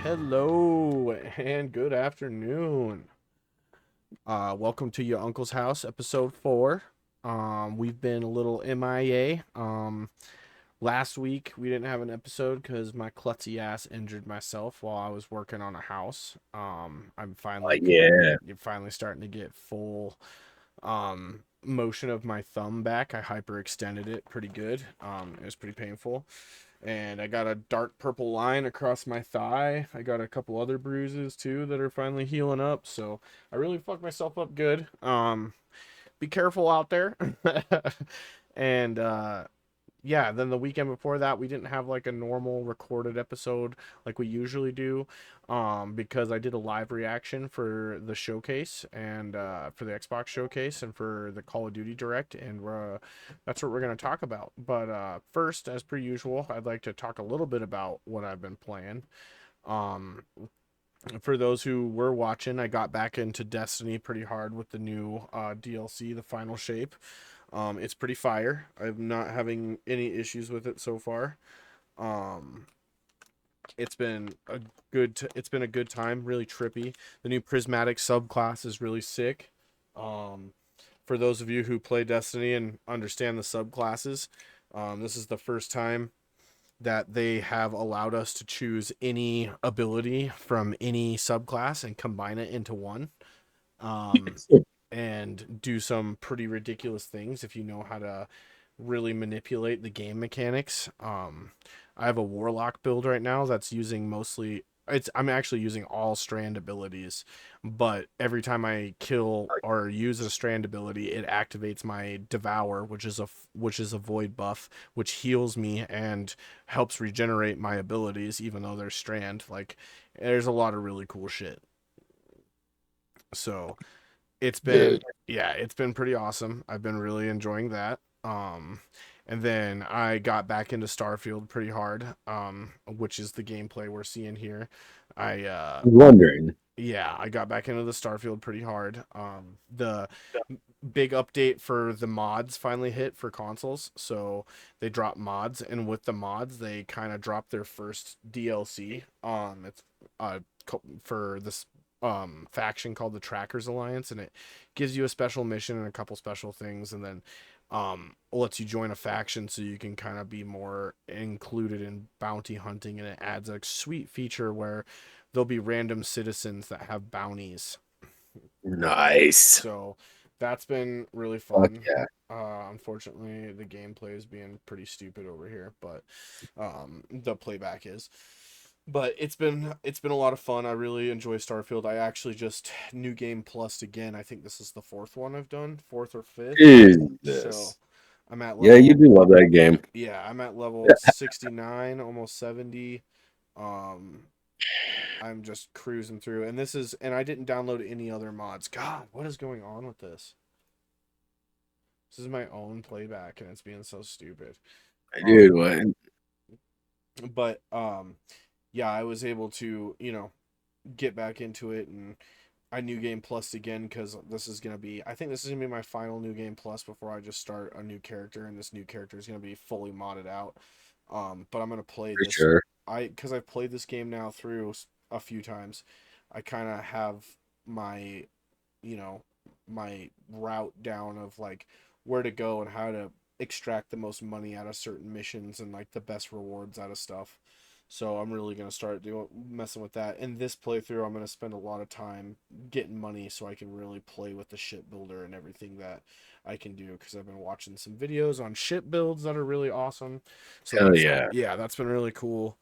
Hello and good afternoon. Welcome to Your Uncle's House, episode 4. We've been a little MIA. Last week we didn't have an episode because my klutzy ass injured myself while I was working on a house. I'm finally Yeah. you're finally starting to get full motion of my thumb back. I hyperextended it pretty good. It was pretty painful. And I got a dark purple line across my thigh. I got a couple other bruises too that are finally healing up. So I really fucked myself up good. Be careful out there. and yeah, then the weekend before that, we didn't have like a normal recorded episode like we usually do, because I did a live reaction for the showcase and for the Xbox showcase and for the Call of Duty Direct, and that's what we're gonna talk about. But first, as per usual, I'd like to talk a little bit about what I've been playing. Um, for those who were watching, I got back into Destiny pretty hard with the new DLC, the Final Shape. It's pretty fire. I'm not having any issues with it so far. Um, it's been a good time. Really trippy. The new prismatic subclass is really sick. Um, for those of you who play Destiny and understand the subclasses, this is the first time that they have allowed us to choose any ability from any subclass and combine it into one. Um, and do some pretty ridiculous things if you know how to really manipulate the game mechanics. I have a warlock build right now that's using mostly I'm actually using all strand abilities, but every time I kill or use a strand ability, it activates my devour, which is a void buff, which heals me and helps regenerate my abilities even though they're strand. Like there's a lot of really cool shit. So, it's been Dude. it's been pretty awesome. I've been really enjoying that. And then I got back into Starfield pretty hard, which is the gameplay we're seeing here. I Wondering. Yeah, I got back into the Starfield pretty hard. The big update for the mods finally hit for consoles, so they dropped mods, and with the mods, they kind of dropped their first DLC. It's for this faction called the Trackers Alliance, and it gives you a special mission and a couple special things, and then lets you join a faction so you can kind of be more included in bounty hunting, and it adds a sweet feature where there'll be random citizens that have bounties. Nice. So that's been really Fuck fun. yeah. Unfortunately, the gameplay is being pretty stupid over here, but the playback is. But it's been a lot of fun. I really enjoy Starfield. I actually just new game plus again. I think this is the fourth one I've done, fourth or fifth. So Jesus. I'm at Yeah, you level do love that game. I'm at level 69, almost 70. Um, I'm just cruising through, and I didn't download any other mods. God, what is going on with this? This is my own playback, and it's being so stupid. Dude, Um, what? but yeah, I was able to get back into it, and I new game plus again because I think this is gonna be my final new game plus before I just start a new character, and this new character is gonna be fully modded out. But I'm gonna play For this. sure. Because I've played this game now through a few times. I kind of have my you know my route down of like where to go and how to extract the most money out of certain missions and like the best rewards out of stuff. So I'm really gonna start doing messing with that. In this playthrough, I'm gonna spend a lot of time getting money so I can really play with the ship builder and everything that I can do because I've been watching some videos on ship builds that are really awesome. So Hell yeah. that's been really cool.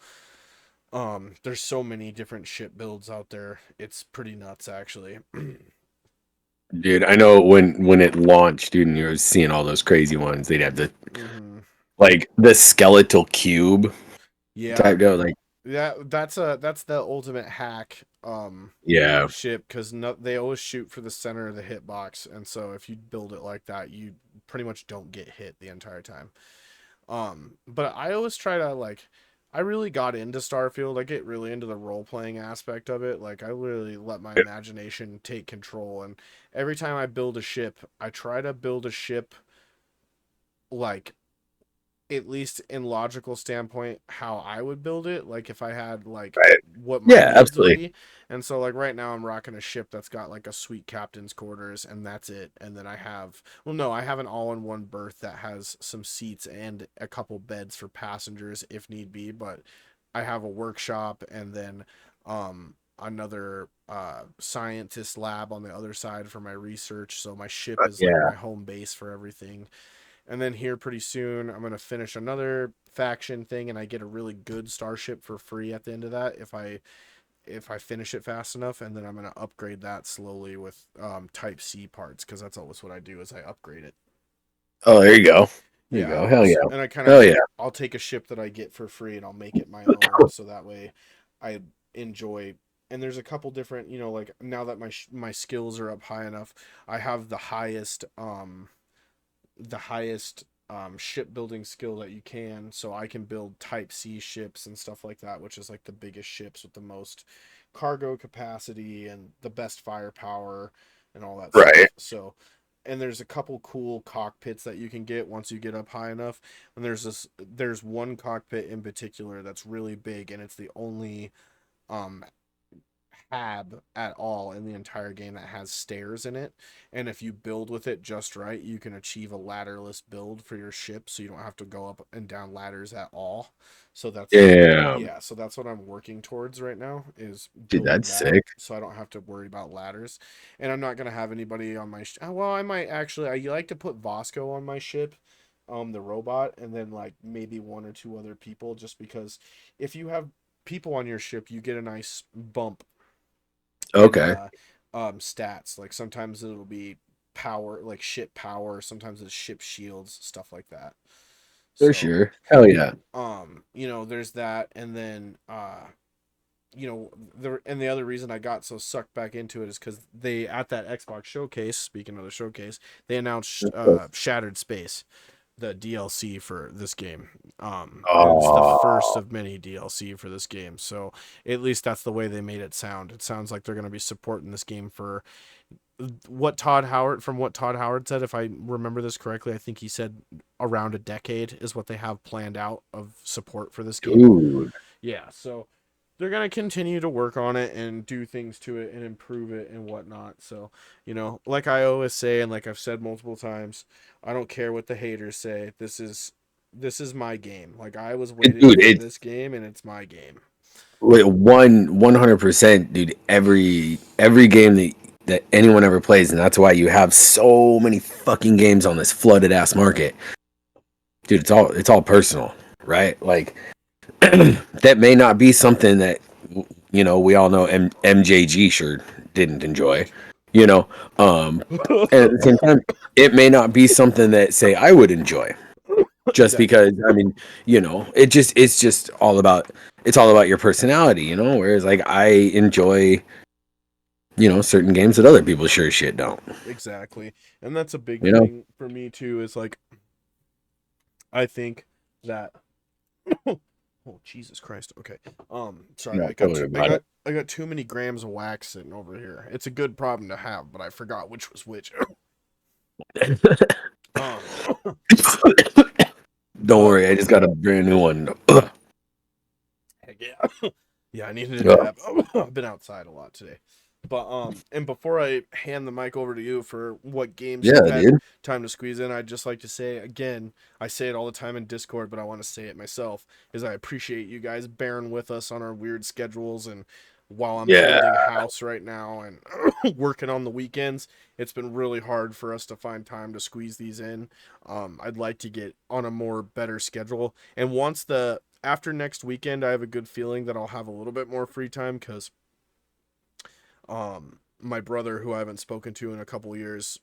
There's so many different ship builds out there. It's pretty nuts actually. Dude, I know when it launched, dude, and you were seeing all those crazy ones, they'd have hmm the skeletal cube Yeah, type deal. Like, that's the ultimate hack yeah, ship because they always shoot for the center of the hitbox, and so if you build it like that, you pretty much don't get hit the entire time. But I always try to like, I really got into Starfield. I get really into the role playing aspect of it. Like I really let my imagination take control, and every time I build a ship, I try to build a ship like at least in logical standpoint how I would build it. Like if I had like right. what my Yeah, needs will absolutely. be. And so like right now I'm rocking a ship that's got like a sweet captain's quarters and that's it. And then I have, well no, I have an all-in-one berth that has some seats and a couple beds for passengers if need be, but I have a workshop and then another scientist lab on the other side for my research. So my ship is like Yeah. my home base for everything. And then here pretty soon, I'm gonna finish another faction thing, and I get a really good starship for free at the end of that if I finish it fast enough. And then I'm gonna upgrade that slowly with Type C parts because that's always what I do is I upgrade it. Oh, there you go. There you Yeah, go. Hell yeah. and I kind Hell of yeah. I'll take a ship that I get for free and I'll make it my own, so that way I enjoy. And there's a couple different, like now that my skills are up high enough, I have the highest shipbuilding skill that you can. So I can build Type C ships and stuff like that, which is like the biggest ships with the most cargo capacity and the best firepower and all that Right. stuff. So, and there's a couple cool cockpits that you can get once you get up high enough. And there's one cockpit in particular that's really big, and it's the only um hab at all in the entire game that has stairs in it. And if you build with it just right, you can achieve a ladderless build for your ship so you don't have to go up and down ladders at all. So that's Yeah. yeah, so that's what I'm working towards right now is Dude, building that's that sick. so I don't have to worry about ladders. And I'm not going to have anybody on my well, I might actually I like to put Vasco on my ship, the robot, and then like maybe one or two other people just because if you have people on your ship, you get a nice bump in Okay. stats. Like sometimes it'll be power, like ship power, sometimes it's ship shields, stuff like that. For So sure. Hell yeah. there's that. And then the other reason I got so sucked back into it is because they at that Xbox showcase, speaking of the showcase, they announced Shattered Space, the DLC for this game. And it's the first Oh, of many DLC for this game. So at least that's the way they made it sound. It sounds like they're going to be supporting this game for what Todd Howard said, if I remember this correctly. I think he said around a decade is what they have planned out of support for this game. dude. Yeah, so they're gonna continue to work on it and do things to it and improve it and whatnot. So, like I always say and like I've said multiple times, I don't care what the haters say. This is my game. Like I was waiting Dude, for it's this game and it's my game. 100%, dude. Every game that anyone ever plays, and that's why you have so many fucking games on this flooded ass market. Dude, it's all personal, right? Like that may not be something that we all know MJG sure didn't enjoy, you know. Um and at the same time, it may not be something that say I would enjoy just Exactly. because I mean, it's just all about your personality, whereas like I enjoy, certain games that other people sure as shit don't, Exactly. And that's a big you know. thing for me too is like I think that oh Jesus Christ. Okay. Sorry. Not totally about it. I got too many grams of wax sitting over here. It's a good problem to have, but I forgot which was which. um Don't but worry, I just got a brand new one. heck yeah. Yeah, I needed a Yeah, dab. I've been outside a lot today. But and before I hand the mic over to you for what games yeah, you've had dude. time to squeeze in, I'd just like to say again, I say it all the time in Discord, but I want to say it myself, is I appreciate you guys bearing with us on our weird schedules and while I'm Yeah, building a house right now and working on the weekends, it's been really hard for us to find time to squeeze these in. I'd like to get on a more better schedule. And once the after next weekend, I have a good feeling that I'll have a little bit more free time because my brother, who I haven't spoken to in a couple years,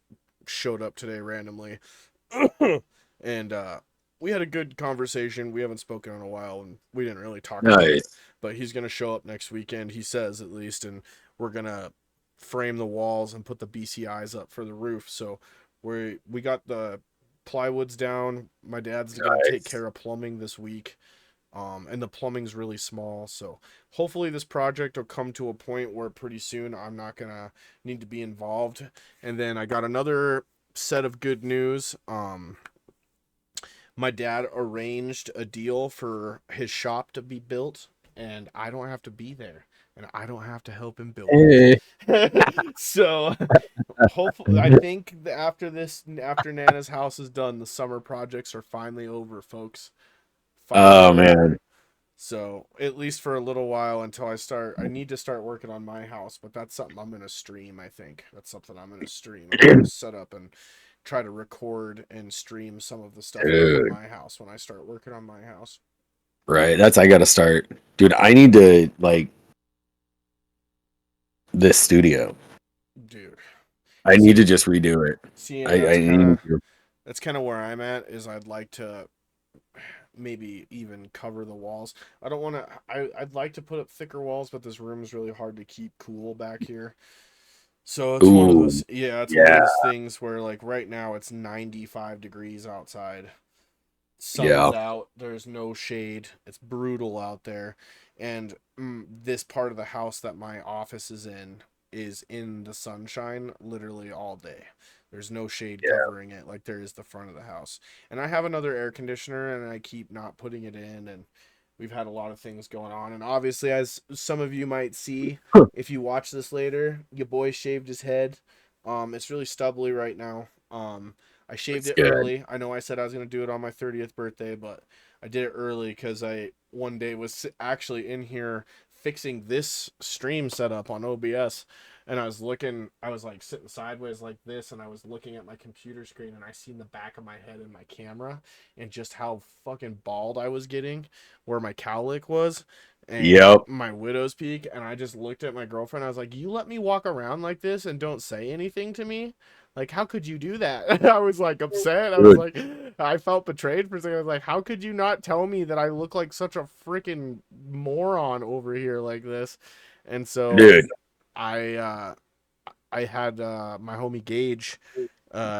showed up today randomly, and we had a good conversation. We haven't spoken in a while, and we didn't really talk about it. nice. But he's gonna show up next weekend. He says at least, and we're gonna frame the walls and put the BCIs up for the roof. So we got the plywoods down. My dad's gonna take Nice. care of plumbing this week. And the plumbing's really small. So hopefully this project will come to a point where pretty soon I'm not gonna need to be involved. And then I got another set of good news. My dad arranged a deal for his shop to be built. and I don't have to be there, and I don't have to help him build Eh. it. So hopefully, I think after this, after Nana's house is done, the summer projects are finally over, folks. Finally Oh over. man. So at least for a little while until I need to start working on my house, but that's something I'm gonna stream. I think that's something I'm gonna stream. I'm gonna set up and try to record and stream some of the stuff I do in Dude. my house when I start working on my house. Right. That's I gotta start. Dude, I need to like this studio. Dude, I need see, to just redo it. see, and I need to. that's kind of where I'm at. Is I'd like to maybe even cover the walls. I don't want to. I'd like to put up thicker walls, but this room is really hard to keep cool back here. So it's one of Ooh, those, yeah, it's one of yeah, those things where like right now it's 95 degrees outside. Sun's yeah, out, there's no shade. It's brutal out there. And this part of the house that my office is in the sunshine literally all day. There's no shade yeah. covering it like there is the front of the house. And I have another air conditioner and I keep not putting it in, and we've had a lot of things going on. And obviously, as some of you might see Huh. if you watch this later, your boy shaved his head. It's really stubbly right now. I shaved That's it good. early. I know I said I was gonna do it on my 30th birthday, but I did it early because I one day was actually in here fixing this stream setup on OBS, and I was like sitting sideways like this, and I was looking at my computer screen, and I seen the back of my head in my camera, and just how fucking bald I was getting, where my cowlick was, and Yep, my widow's peak, and I just looked at my girlfriend. I was like, "You let me walk around like this and don't say anything to me? Like, how could you do that?" I was like upset. I was dude, like, I felt betrayed for a second. I was like, how could you not tell me that I look like such a freaking moron over here like this? And so dude. I I had my homie Gage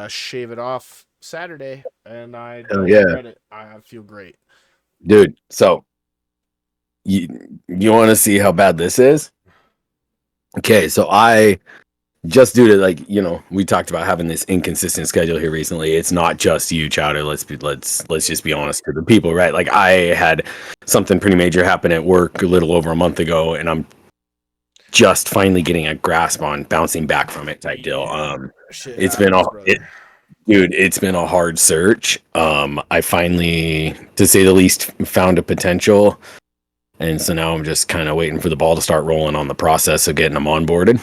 shave it off Saturday, and I Hell don't yeah, regret it. I feel great. dude. So you want to see how bad this is? Okay, so I just due to like we talked about having this inconsistent schedule here recently. It's not just you, Chowder. Let's just be honest to the people, right? Like I had something pretty major happen at work a little over a month ago, and I'm just finally getting a grasp on bouncing back from it type deal. Yeah, shit It's been happens, brother. dude, it's been a hard search. I finally, to say the least, found a potential, and so now I'm just kind of waiting for the ball to start rolling on the process of getting them onboarded.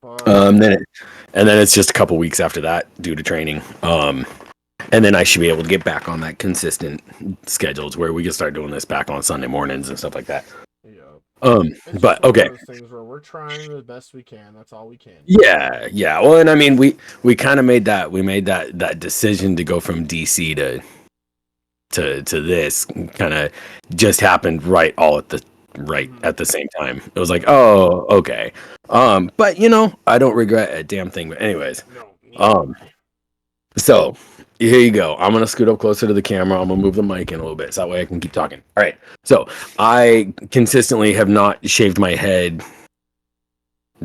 Fuck yeah. Then and then it's just a couple weeks after that due to training. And then I should be able to get back on that consistent schedules where we can start doing this back on Sunday mornings and stuff like that. Yeah. It's just But one of okay, those things where we're trying the best we can. That's all we can do. yeah, yeah. Well, and I mean, we kind of made that decision to go from DC to this kind of just happened right Mm-hmm. at the same time. It was like, oh, okay. But I don't regret a damn thing. But anyways, No, neither do um, I. so here you go. I'm gonna scoot up closer to the camera. I'm gonna move the mic in a little bit so that way I can keep talking. All right. So I consistently have not shaved my head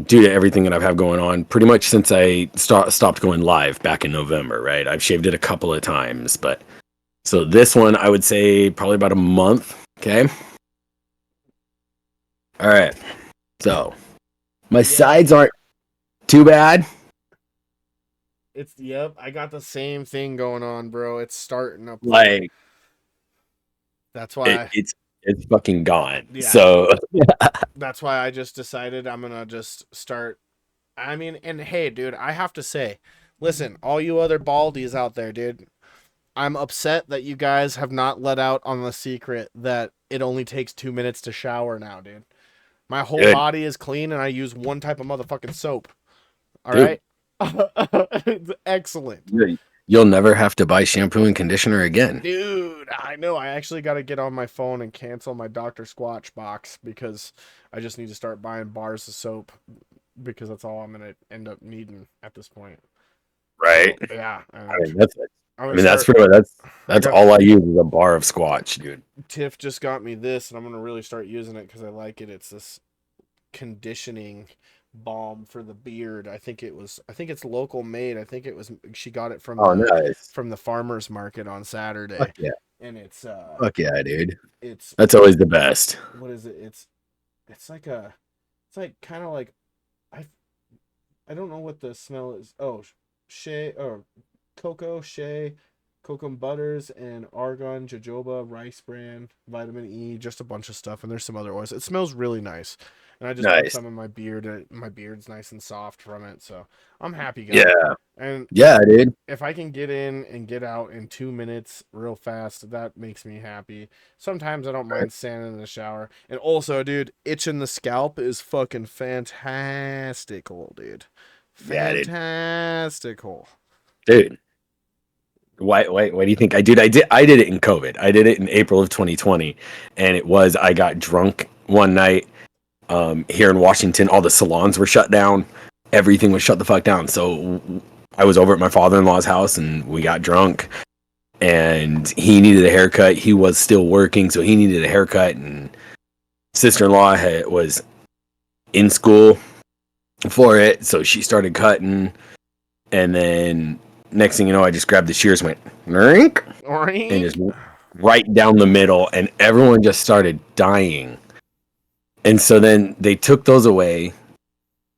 due to everything that I've had going on pretty much since I stopped going live back in November, right? I've shaved it a couple of times, but so this one I would say probably about a month. Okay. All right. So my Yep. sides aren't too bad. Yep. I got the same thing going on, bro. It's starting up there. Like That's it, why, it's fucking gone. yeah. So That's why I just decided I'm gonna just start. I mean, and hey, dude, I have to say, listen, all you other baldies out there, dude, I'm upset that you guys have not let out on the secret that it only takes 2 minutes to shower now, dude. My whole good, body is clean and I use one type of motherfucking soap. All dude. right? It's excellent. You'll never have to buy shampoo and conditioner again. Dude, I know. I actually got to get on my phone and cancel my Dr. Squatch box because I just need to start buying bars of soap because that's all I'm going to end up needing at this point. Right. So, yeah. I And mean that's I'm I going to mean that's start. pretty much I that's got all I use is a bar of Squatch, dude. Tiff just got me this and I'm going to really start using it because I like it. It's this conditioning balm for the beard. I think it's local made. I think it was she got it Oh, nice. from the farmers market on Fuck Saturday. yeah. And Fuck yeah, dude. it's That's always the best. what is it? It's like a it's like kind of like I I don't know what the smell is. Oh, shea or cocoa, shea, cocoa butters, and argan, jojoba, rice bran, vitamin E, just a bunch of stuff. And there's some other oils. It smells really nice. And I just put Nice. some in my beard. And my beard's nice and soft from it. So I'm happy, guy. Yeah. And Yeah, dude. if I can get in and get out in 2 minutes real fast, that makes me happy. Sometimes I don't Right. mind standing in the shower. And also, dude, itching the scalp is fucking fantastical, dude. Yeah, dude. Fantastical. Dude. Why do you think I did it in COVID. I did it in April of 2020, and I got drunk one night here in Washington. All the salons were shut down. Everything was shut the fuck down. So I was over at my father-in-law's house, and we got drunk, and he needed a haircut. He was still working, so he needed a haircut, and sister-in-law was in school for it, so she started cutting, and then next thing you know, I just grabbed the shears, went Rink, and Oink. just right down the middle, and everyone just started dying. And so then they took those away,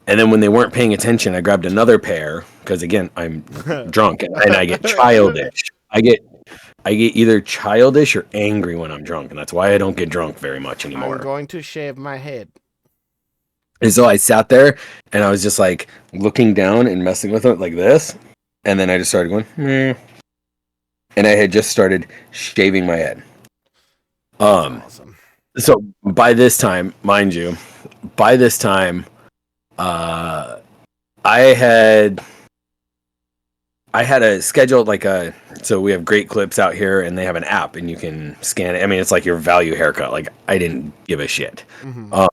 and then when they weren't paying attention, I grabbed another pair because again, I'm drunk, and I get childish. I get either childish or angry when I'm drunk, and that's why I don't get drunk very much I'm anymore. going to shave my head. And so I sat there and I was just like looking down and messing with it like this. And then I just started going, meh. And I had just started shaving my head. That's Um, awesome. so by this time, mind you, by this time, uh, I had I had a scheduled like a so we have Great Clips out here and they have an app and you can scan it. I mean, it's like your value haircut. Like I didn't give a shit. Mm-hmm. Um,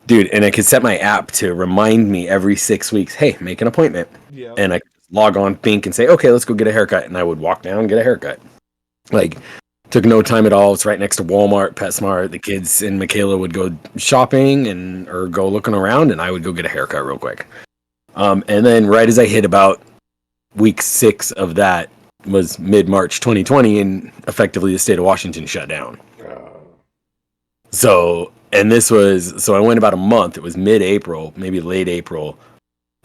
dude, and I could set my app to remind me every 6 weeks, hey, make an appointment. Yep. And I could just log on, think, and say, okay, let's go get a haircut. And I would walk down and get a haircut. Like, took no time at all. It's right next to Walmart, PetSmart. The kids and Michaela would go shopping and or go looking around, and I would go get a haircut real quick. And then right as I hit about week 6 of that was mid-March 2020, and effectively the state of Washington shut down. So, and this was, so I went about a month. It was mid-April, maybe late April.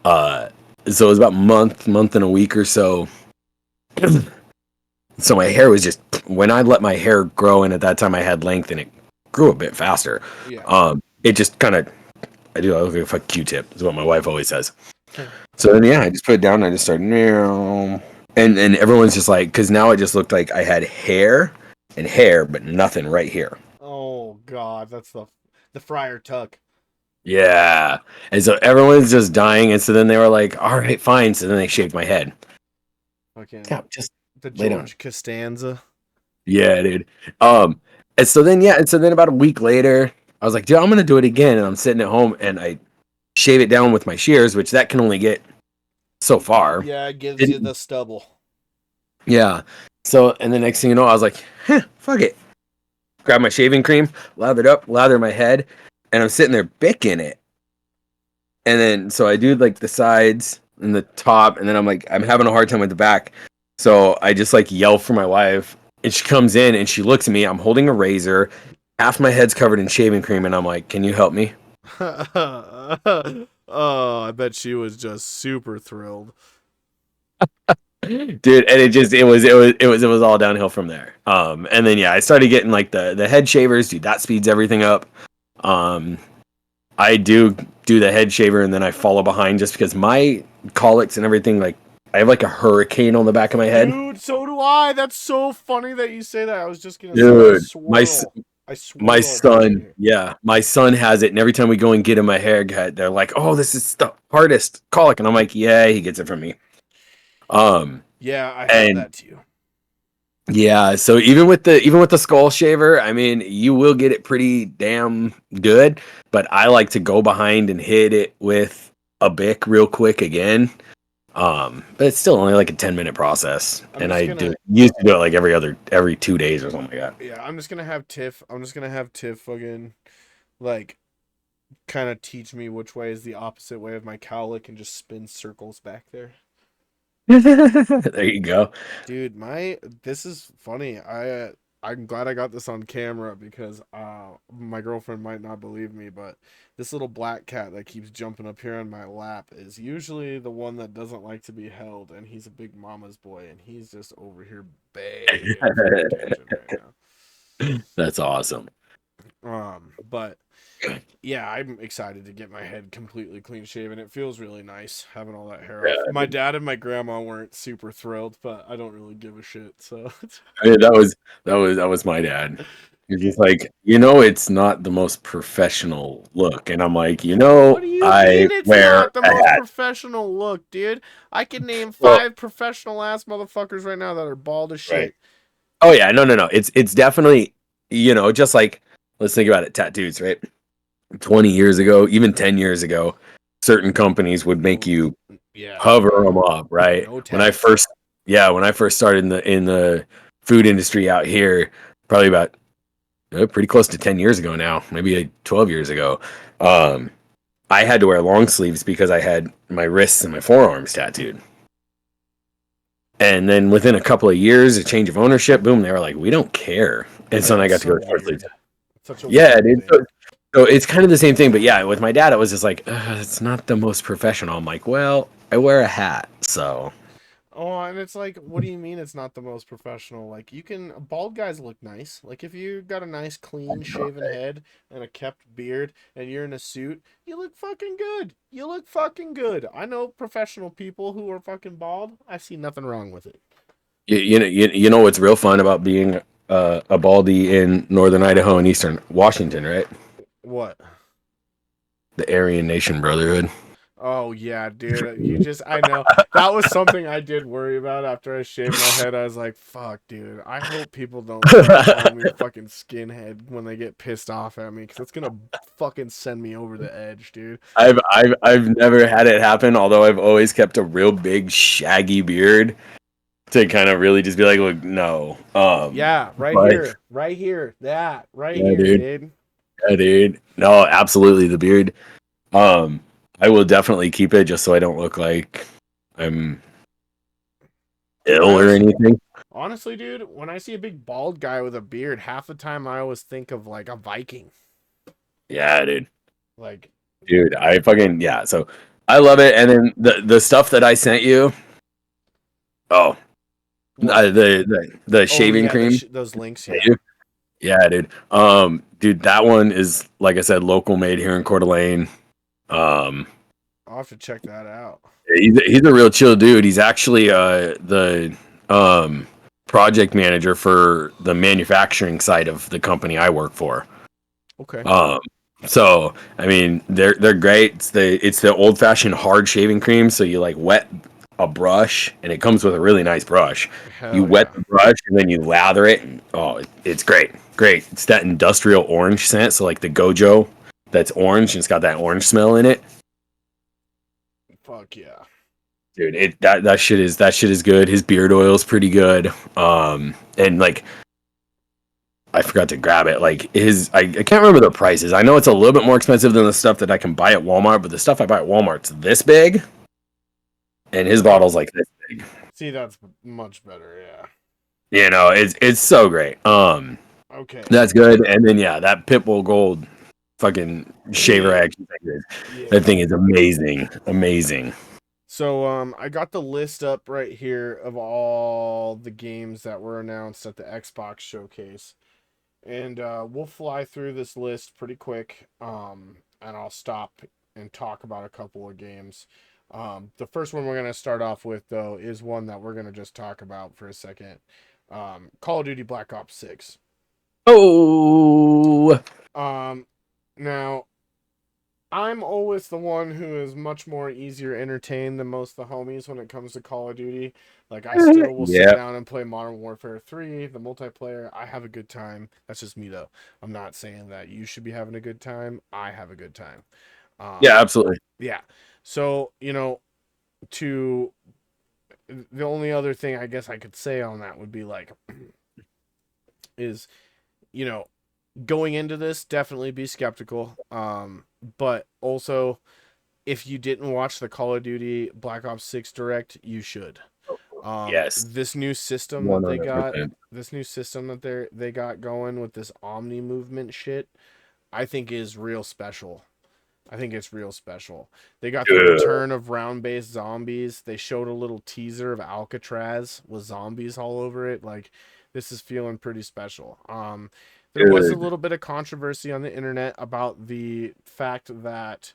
So it was about month and a week or so. So my hair was just, when I let my hair grow, and at that time I had length and it grew a bit faster. Yeah. It just kind of, I look like a Q-tip, is what my wife always says. So then, yeah, I just put it down and I just started, and everyone's just like, because now it just looked like I had hair, but nothing right here. Oh God, that's the Friar Tuck. Yeah. And so everyone's just dying. And so then they were like, all right, fine. So then they shaved my head. Fucking Yeah, just the lay down. George Costanza. Yeah, dude. And so then, yeah. And so then about a week later, I was like, dude, I'm going to do it again. And I'm sitting at home and I shave it down with my shears, which that can only get so far. Yeah, it gives you the stubble. Yeah. So, and the next thing you know, I was like, fuck it. Grab my shaving cream, lather my head, and I'm sitting there bicking it. And then, so I do like the sides and the top, and then I'm like, I'm having a hard time with the back. So I just like yell for my wife, and she comes in and she looks at me. I'm holding a razor, half my head's covered in shaving cream, and I'm like, can you help me? Oh, I bet she was just super thrilled. Dude, and it was all downhill from there. And then yeah, I started getting like the head shavers, dude, that speeds everything up. I do the head shaver and then I follow behind just because my colics and everything, like I have like a hurricane on the back of my head. Dude, so do I. That's so funny that you say that. I was just gonna say I Dude, swirl. I my swirl son, apparently. yeah, my son has it, and every time we go and get him a haircut, they're like, "Oh, this is the hardest colic," and I'm like, "Yeah, he gets it from me." Yeah, I have And that too. yeah, so even with the skull shaver, I mean, you will get it pretty damn good, but I like to go behind and hit it with a Bic real quick again. But it's still only like a 10-minute process, I'm and just I gonna used to do it like every 2 days or something like that. yeah, I'm just gonna have Tiff fucking like kind of teach me which way is the opposite way of my cowlick and just spin circles back there. There you go. Dude, my this is funny. I'm glad I got this on camera because my girlfriend might not believe me, but this little black cat that keeps jumping up here on my lap is usually the one that doesn't like to be held, and he's a big mama's boy, and he's just over here begging for attention right That's awesome. now. But yeah, I'm excited to get my head completely clean shaven. It feels really nice having all that hair off. My Yeah, dad and my grandma weren't super thrilled, but I don't really give a shit. So I mean, that was my dad. He's yeah. just like, it's not the most professional look, and I'm like, What do you I mean it's wear not the a most hat. professional look, dude? I can name Well, 5 professional ass motherfuckers right now that are bald as right. shit. Oh yeah, no, no, no. It's definitely, just like, let's think about it, tattoos, right? 20 years ago, even 10 years ago, certain companies would make No, you yeah, cover them up, right? no When I tats. first, yeah, when I first started in the food industry out here, probably about pretty close to 10 years ago now, maybe 12 years ago, um, I had to wear long sleeves because I had my wrists and my forearms tattooed. And then within a couple of years, a change of ownership, boom, they were like, we don't care. And so Yeah, then I it's got to so go to short sleeves. weird. It's such a Yeah, weird dude. thing. So it's kind of the same thing, but yeah, with my dad, it was just like, it's not the most professional. I'm like, well, I wear a hat, so Oh, and it's like, what do you mean it's not the most professional? Like, you can, bald guys look nice. Like, if you got a nice, clean shaven head and a kept beard and you're in a suit, you look fucking good. You look fucking good. I know professional people who are fucking bald. I see nothing wrong with it. you know what's real fun about being a baldy in northern Idaho and eastern Washington, right? What? The Aryan Nation Brotherhood. Oh yeah, dude. I know. That was something I did worry about after I shaved my head. I was like, fuck, dude. I hope people don't start calling me fucking skinhead when they get pissed off at me, because it's gonna fucking send me over the edge, dude. I've never had it happen, although I've always kept a real big shaggy beard to kind of really just be like, look, no. Yeah, right But here. Right here. That. Right yeah, here, dude. dude. Yeah, dude. No, absolutely the beard. Um, I will definitely keep it just so I don't look like I'm I ill or also anything. honestly, dude, when I see a big bald guy with a beard, half the time I always think of like a Viking. Yeah, dude. Like Dude, I fucking yeah. So I love it. And then the stuff that I sent you. Oh, what? the Oh shaving yeah, cream. those links, Yeah, yeah. dude. Yeah, dude. Dude, that one is like I said, local made here in Coeur d'Alene. Um, I'll have to check that out. he's a real chill dude. He's actually the project manager for the manufacturing side of the company I work for. Okay. Um, so I mean, they're great. It's the old fashioned hard shaving cream. So you like wet a brush, and it comes with a really nice brush. You Hell wet yeah. the brush, and then you lather it. And, oh, it's great, great. It's that industrial orange scent. So like the Gojo, that's orange, and it's got that orange smell in it. Fuck yeah. Dude, that shit is good. His beard oil is pretty good. And like I forgot to grab it. Like I can't remember the prices. I know it's a little bit more expensive than the stuff that I can buy at Walmart, but the stuff I buy at Walmart's this big, and his Oh, bottle's like this big. see, that's much better. Yeah. It's so great. Okay. That's good. And then yeah, that Pitbull Gold fucking shaver Yeah. action thing that Yeah. thing is amazing. Amazing. So, I got the list up right here of all the games that were announced at the Xbox showcase, and we'll fly through this list pretty quick. And I'll stop and talk about a couple of games. The first one we're gonna start off with though is one that we're gonna just talk about for a second. Call of Duty Black Ops 6. Oh Um, Now I'm always the one who is much more easier entertained than most of the homies when it comes to Call of Duty. Like, I still will sit yeah. down and play Modern Warfare 3, the multiplayer. I have a good time. That's just me though. I'm not saying that you should be having a good time. I have a good time. Yeah, Um absolutely. yeah. So, to the only other thing I guess I could say on that would be like is, you know, Going into this, definitely be skeptical. But also, if you didn't watch the Call of Duty Black Ops 6 Direct, you should. Yes, This new system that they got, 100%. they got going with this Omni movement shit, I think is real special. I think it's real special. They got the Good. return of round-based zombies. They showed a little teaser of Alcatraz with zombies all over it. Like, this is feeling pretty special. There was a Good. little bit of controversy on the internet about the fact that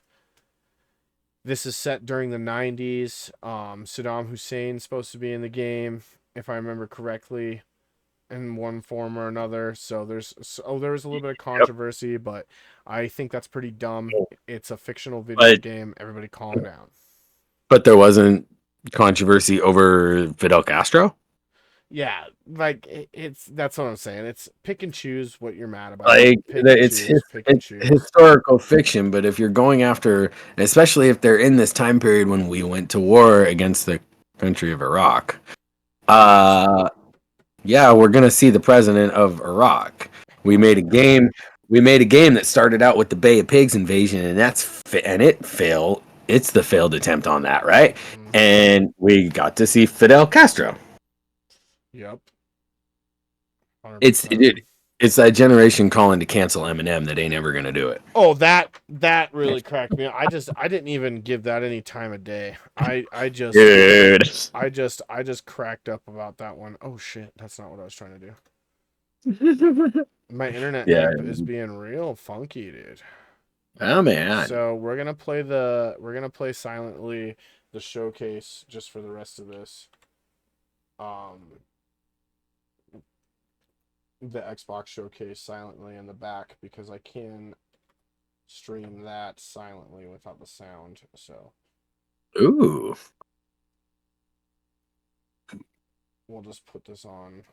this is set during the 90s. Saddam Hussein's supposed to be in the game, if I remember correctly, in one form or another. So there was a little bit of Yep. controversy, but I think that's pretty dumb. It's a fictional video But game. Everybody calm down. there wasn't controversy over Fidel Castro. Yeah, like it's that's what I'm saying. It's pick and choose what you're mad about. Like Pick and choose, pick and it's choose. historical fiction, but if you're going after, especially if they're in this time period when we went to war against the country of Iraq, Yes. uh, yeah, we're gonna see the president of Iraq. We Oh made a yeah. game. We made a game that started out with the Bay of Pigs invasion, and and it failed. It's the failed attempt on that, right? Mm-hmm. And we got to see Fidel Castro. Yep. It's 100%. it, it's that generation calling to cancel Eminem that ain't ever gonna do it. Oh, that really cracked me up. I didn't even give that any time of day. Dude. I just cracked up about that one. Oh shit, that's not what I was trying to do. My internet Yeah. app is being real funky, dude. Oh man. So we're gonna play silently the showcase just for the rest of this. Um, the Xbox showcase silently in the back because I can stream that silently without the sound. So Ooh. we'll just put this on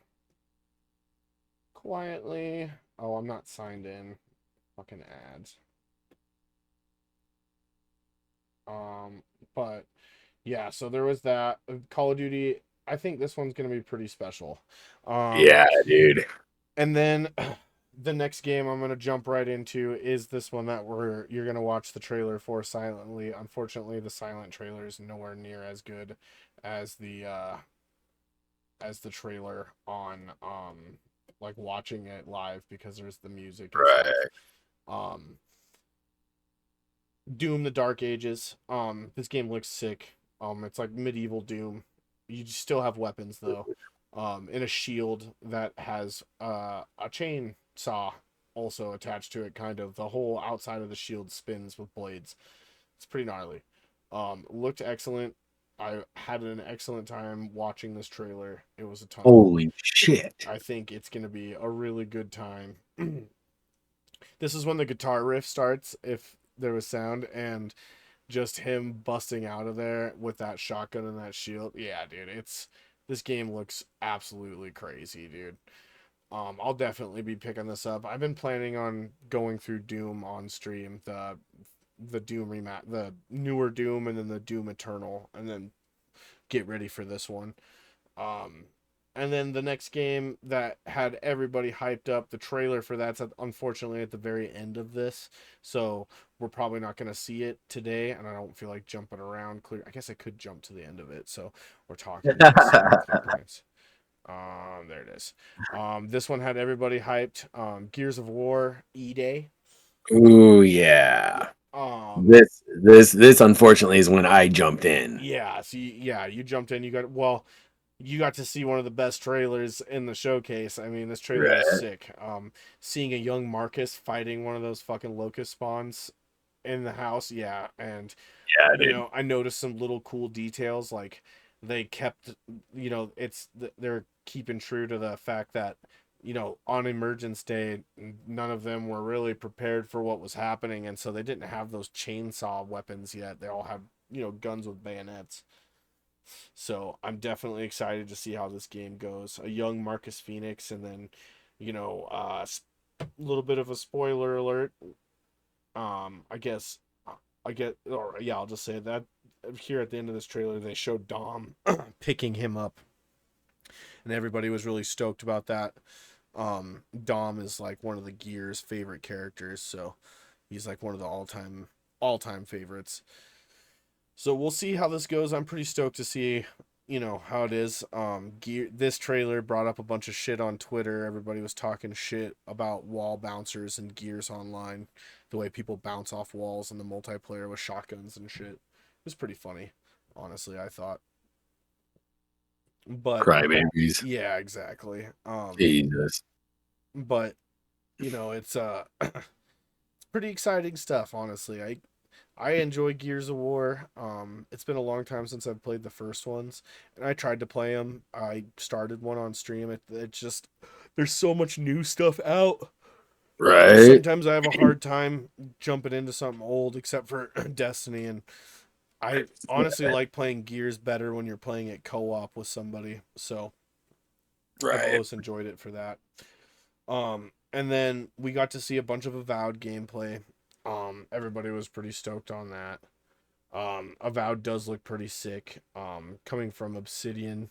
quietly. Oh, I'm not signed in. Fucking ads. Um, but yeah, so there was that Call of Duty. I think this one's gonna be pretty special. Um, Yeah, dude. and then the next game I'm gonna jump right into is this one that you're gonna watch the trailer for silently. Unfortunately, the silent trailer is nowhere near as good as the trailer on like watching it live because there's the music and stuff. Right. Um, Doom: The Dark Ages. This game looks sick. It's like medieval Doom. You still have weapons though. And a shield that has a chainsaw also attached to it. Kind of the whole outside of the shield spins with blades. It's pretty gnarly. Looked excellent. I had an excellent time watching this trailer. It was a ton of fun. Holy shit. I think it's gonna be a really good time. This is when the guitar riff starts, if there was sound, and just him busting out of there with that shotgun and that shield. Yeah, dude, it's this game looks absolutely crazy, dude. I'll definitely be picking this up. I've been planning on going through Doom on stream, the Doom the newer Doom, and then the Doom Eternal, and then get ready for this one. Um, and then the next game that had everybody hyped up, the trailer for that's unfortunately at the very end of this, so we're probably not going to see it today. And I don't feel like jumping around. Clear, I guess I could jump to the end of it. So we're talking about saving clear points. There it is. This one had everybody hyped. Gears of War E Day. Ooh yeah. Um, This unfortunately is when I jumped in. yeah. So you jumped in. You got to see one of the best trailers in the showcase. I mean, this trailer was Right. sick. Seeing a young Marcus fighting one of those fucking locust spawns in the house, yeah. And Yeah, dude. I noticed some little cool details, like they kept, they're keeping true to the fact that on Emergence Day, none of them were really prepared for what was happening, and so they didn't have those chainsaw weapons yet. They all had guns with bayonets. So I'm definitely excited to see how this game goes. A young Marcus Phoenix, and then, a little bit of a spoiler alert. I guess, I get, or yeah, I'll just say that here at the end of this trailer, they showed Dom picking him up, and everybody was really stoked about that. Dom is like one of the Gears favorite characters, so he's like one of the all time favorites. So we'll see how this goes. I'm pretty stoked to see, how it is. This trailer brought up a bunch of shit on Twitter. Everybody was talking shit about wall bouncers and Gears Online, the way people bounce off walls in the multiplayer with shotguns and shit. It was pretty funny, honestly, I thought. But Crybabies. yeah, exactly. Jesus. But it's pretty exciting stuff, honestly. I enjoy Gears of War. It's been a long time since I've played the first ones, and I tried to play them. I started one on stream. It just there's so much new stuff out. Right? Sometimes I have a hard time jumping into something old, except for Destiny. And I honestly like playing Gears better when you're playing it co-op with somebody. So I've Right. always enjoyed it for that. And then we got to see a bunch of Avowed gameplay. Everybody was pretty stoked on that. Avowed does look pretty sick. Coming from Obsidian,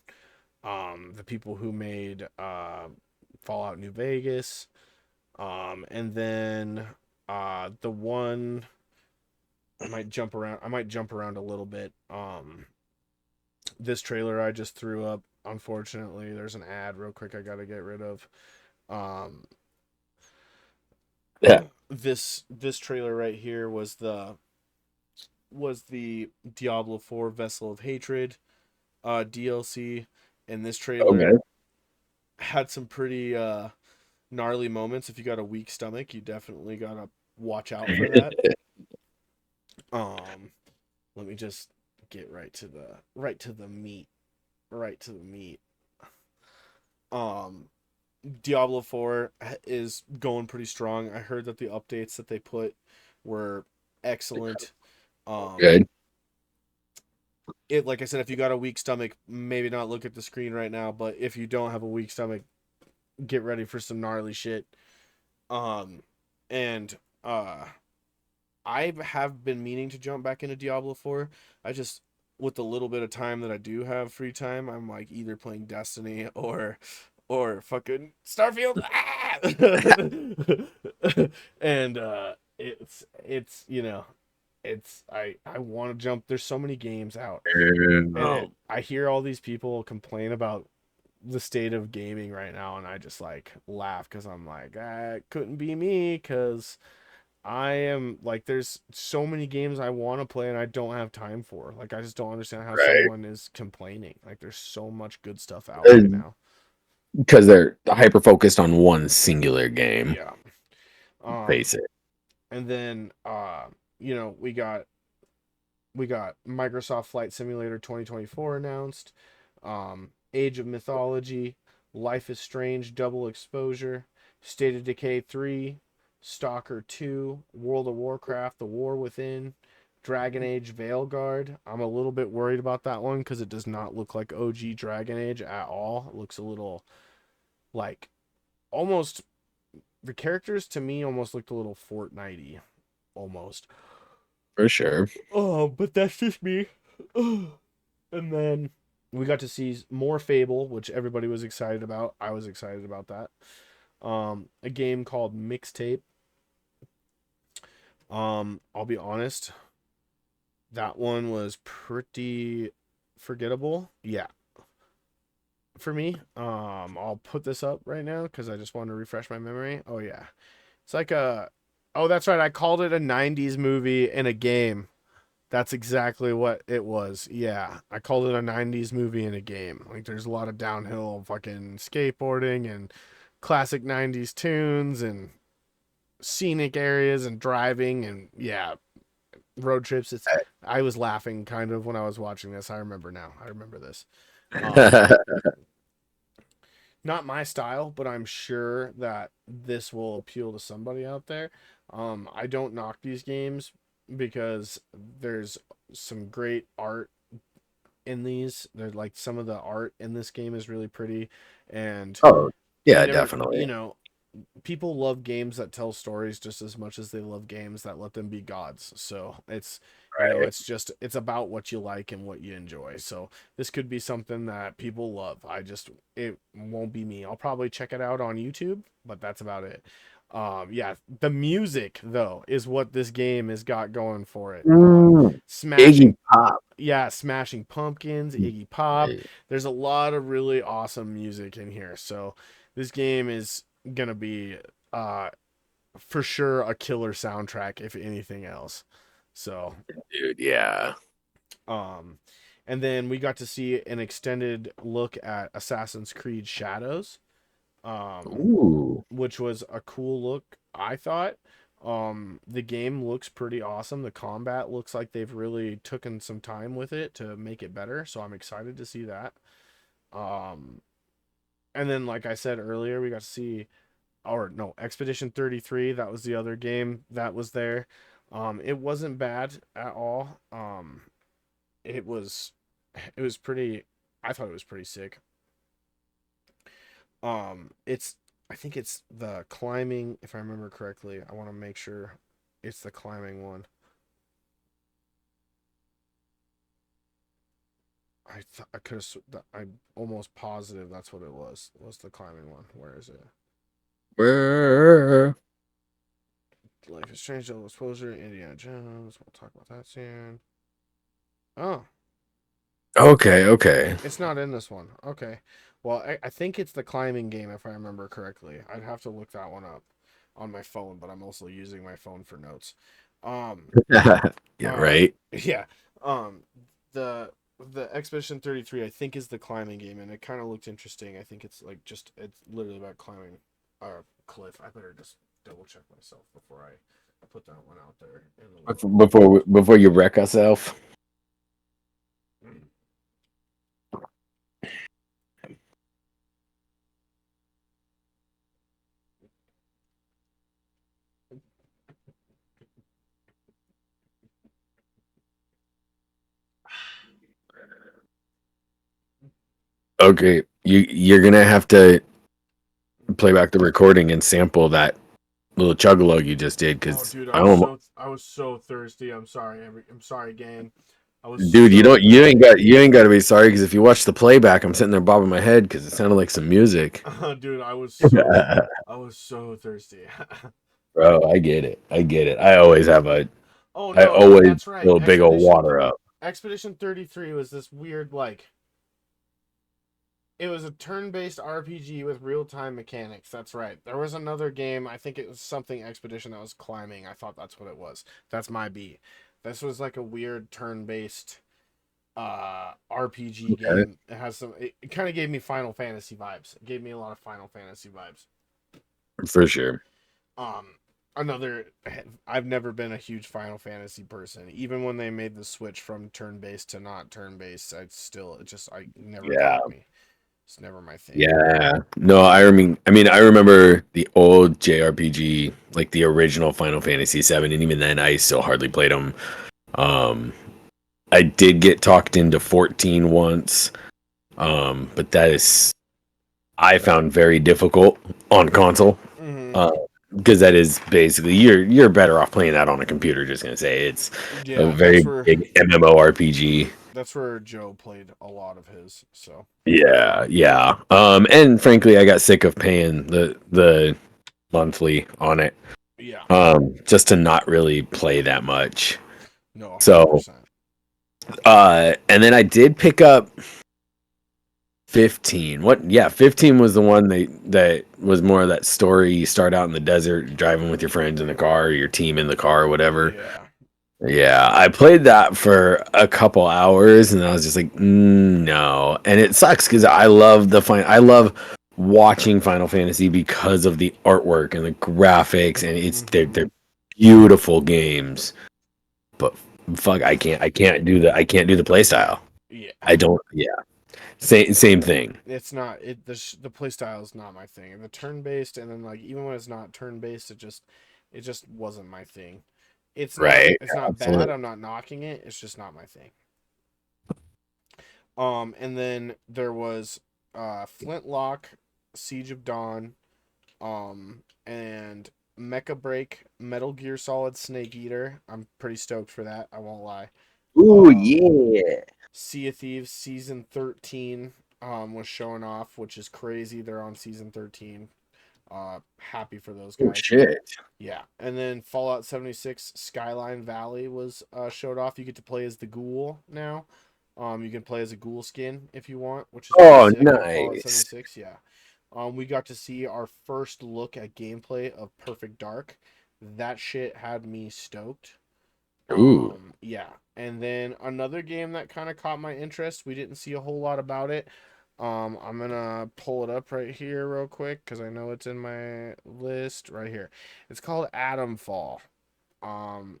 the people who made Fallout New Vegas, and then the one I might jump around. I might jump around a little bit. This trailer I just threw up. Unfortunately, there's an ad real quick I gotta get rid of. Um, Yeah. this trailer right here was the Diablo 4 Vessel of Hatred DLC, and this trailer Okay. had some pretty gnarly moments. If you got a weak stomach, you definitely gotta watch out for that. Um, Let me just get right to the meat. Um, Diablo 4 is going pretty strong. I heard that the updates that they put were excellent. Um, Good. it like I said, if you got a weak stomach, maybe not look at the screen right now. But if you don't have a weak stomach, get ready for some gnarly shit. Um, and I have been meaning to jump back into Diablo 4. I just with the little bit of time that I do have free time, I'm like either playing Destiny or fucking Starfield. Ah! And it's I want to jump. There's so many games out, and Oh, I hear all these people complain about the state of gaming right now, and I just like laugh because I'm like, it couldn't be me because I am like, there's so many games I want to play and I don't have time for. Like, I just don't understand how right. someone is complaining. Like, there's so much good stuff out right now. Because they're hyper focused on one singular game. Yeah. Um, Face it. and then we got Microsoft Flight Simulator 2024 announced. Age of Mythology, Life is Strange Double Exposure, State of Decay 3, Stalker 2, World of Warcraft: The War Within, Dragon Age Veilguard. I'm a little bit worried about that one because it does not look like OG Dragon Age at all. It looks a little like almost the characters to me almost looked a little Fortnite-y almost. For sure. Oh, but that's just me. And then we got to see more Fable, which everybody was excited about. I was excited about that. A game called Mixtape. I'll be honest, that one was pretty forgettable. Yeah, for me. I'll put this up right now because I just want to refresh my memory. Oh yeah, it's like a. Oh, that's right. I called it a '90s movie in a game. That's exactly what it was. Yeah, I called it a '90s movie in a game. Like, there's a lot of downhill fucking skateboarding and classic '90s tunes and scenic areas and driving and yeah, road trips. I was laughing kind of when I was watching this. I remember now. I remember this. Um, Not my style, but I'm sure that this will appeal to somebody out there. I don't knock these games because there's some great art in these. There's like some of the art in this game is really pretty, and Oh, you yeah, never, definitely. people love games that tell stories just as much as they love games that let them be gods. So it's, Right. it's about what you like and what you enjoy. So this could be something that people love. It won't be me. I'll probably check it out on YouTube, but that's about it. Yeah, the music though is what this game has got going for it. Mm, Iggy Smashing, Pop. yeah, Smashing Pumpkins, Iggy Pop. There's a lot of really awesome music in here. So this game is gonna be uh for sure a killer soundtrack if anything else. So Dude, yeah. um and then we got to see an extended look at Assassin's Creed Shadows, um Ooh. which was a cool look, I thought. The game looks pretty awesome. The combat looks like they've really taken some time with it to make it better, so I'm excited to see that. Um and then like I said earlier, we got to see, or no, Expedition 33, that was the other game that was there. It wasn't bad at all. It was it was pretty, I thought it was pretty sick. It's, I think it's the climbing, if I remember correctly. I want to make sure it's the climbing one. I could have, I'm almost positive that's what it was. Was the climbing one? Where is it? Brr. Life is Strange, Double Exposure, Indiana Jones. We'll talk about that soon. Oh, Okay, okay. it's not in this one. Okay. Well, I think it's the climbing game if I remember correctly. I'd have to look that one up on my phone, but I'm also using my phone for notes. Um Yeah, right. yeah. Um the the Expedition 33 I think is the climbing game, and it kind of looked interesting. I think it's like just it's literally about climbing a cliff. I better just double check myself before I put that one out there in the world. Before you wreck yourself. Okay, you're gonna have to play back the recording and sample that little chug-a-lug you just did, Oh, because dude, I don't. I was so thirsty. I'm sorry. I'm sorry, gang. I was Dude, so you ain't got to be sorry, because if you watch the playback, I'm sitting there bobbing my head because it sounded like some music. dude, I was so thirsty. Bro, I get it. I get it. I always have a. Oh I no, always that's right. fill a big old water up. Expedition 33 was this weird, like, it was a turn-based RPG with real-time mechanics. That's right. There was another game, I think it was something Expedition, that was climbing. I thought that's what it was. That's my B. This was like a weird turn-based RPG Okay, game. It has some, it kind of gave me Final Fantasy vibes. It gave me a lot of Final Fantasy vibes. for sure. Um, another, I've never been a huge Final Fantasy person. Even when they made the switch from turn-based to not turn-based, I never Yeah. got me. It's never my thing. Yeah. No, I mean, I remember the old JRPG, like the original Final Fantasy 7, and even then I still hardly played them. Um I did get talked into 14 once. But that is I found very difficult on console. Hmm. Uh because that is basically you're better off playing that on a computer, just gonna say. It's a Yeah, very big MMORPG. that's where Joe played a lot of his. So Yeah, yeah. And frankly, I got sick of paying the monthly on it. yeah, Just to not really play that much. no, 100%. So, and then I did pick up 15. What? Yeah, 15 was the one that was more of that story. You start out in the desert, driving with your friends in the car, or your team in the car, or whatever. Yeah. Yeah, I played that for a couple hours, and I was just like, no. And it sucks because I love watching Final Fantasy because of the artwork and the graphics, and Hmm. they're beautiful games. But fuck, I can't do the play style. Yeah. I don't. Yeah, same thing. It's not the play style is not my thing. The turn based, and then like even when it's not turn based, it just wasn't my thing. Right. It's not bad. Absolutely. I'm not knocking it. It's just not my thing. And then there was Flintlock, Siege of Dawn, And Mecha Break, Metal Gear Solid Snake Eater. I'm pretty stoked for that. I won't lie. Ooh, Um, yeah. Sea of Thieves season 13 was showing off, which is crazy. They're on season 13. Happy for those Oh guys. shit. Yeah, and then Fallout 76 Skyline Valley was showed off. You get to play as the ghoul now. You can play as a ghoul skin if you want, which is pretty Oh, sick in Fallout nice. 76. Yeah. We got to see our first look at gameplay of Perfect Dark. That shit had me stoked. Ooh, Yeah. And then another game that kind of caught my interest. We didn't see a whole lot about it. I'm gonna pull it up right here real quick because I know it's in my list right here. It's called Atom Fall.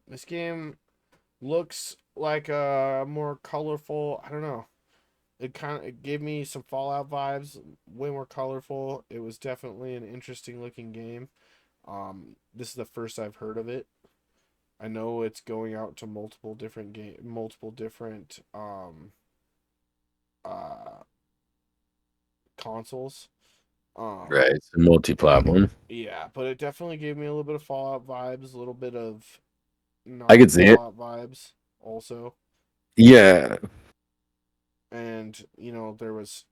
This game looks like a more colorful. I don't know. It gave me some Fallout vibes, way more colorful. It was definitely an interesting looking game. This is the first I've heard of it. I know it's going out to multiple different uh consoles. right. Um It's a multi-platform. yeah, but it definitely gave me a little bit of Fallout vibes, a little bit of I could see it. non-Fallout vibes also. Yeah. And there was